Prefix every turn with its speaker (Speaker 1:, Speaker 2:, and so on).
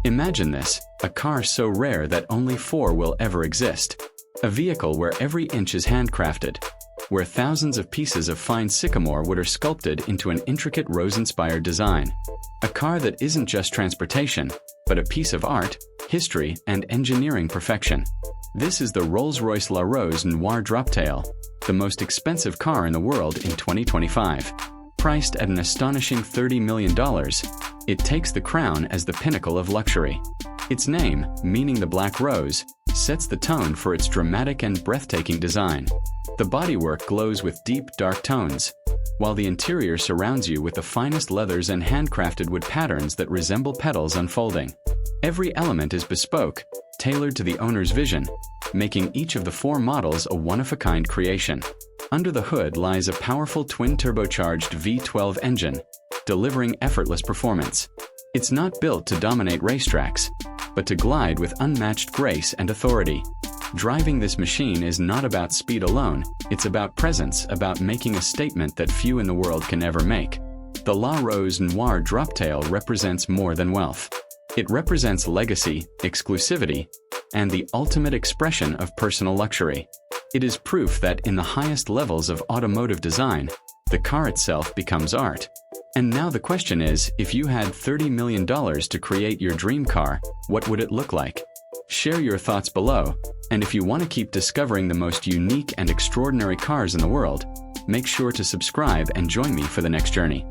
Speaker 1: Imagine this, a car so rare that only 4 will ever exist. A vehicle where every inch is handcrafted, where thousands of pieces of fine sycamore wood are sculpted into an intricate rose-inspired design. A car that isn't just transportation, but a piece of art, history, and engineering perfection. This is the Rolls-Royce La Rose Noire Droptail, the most expensive car in the world in 2025. Priced at an astonishing $30 million, it takes the crown as the pinnacle of luxury. Its name, meaning the black rose, sets the tone for its dramatic and breathtaking design. The bodywork glows with deep, dark tones, while the interior surrounds you with the finest leathers and handcrafted wood patterns that resemble petals unfolding. Every element is bespoke, tailored to the owner's vision, making each of the 4 models a one-of-a-kind creation. Under the hood lies a powerful twin-turbocharged V12 engine, delivering effortless performance. It's not built to dominate racetracks, but to glide with unmatched grace and authority. Driving this machine is not about speed alone, it's about presence, about making a statement that few in the world can ever make. The La Rose Noire Droptail represents more than wealth. It represents legacy, exclusivity, and the ultimate expression of personal luxury. It is proof that in the highest levels of automotive design, the car itself becomes art. And now the question is, if you had $30 million to create your dream car, what would it look like? Share your thoughts below, and if you want to keep discovering the most unique and extraordinary cars in the world, make sure to subscribe and join me for the next journey.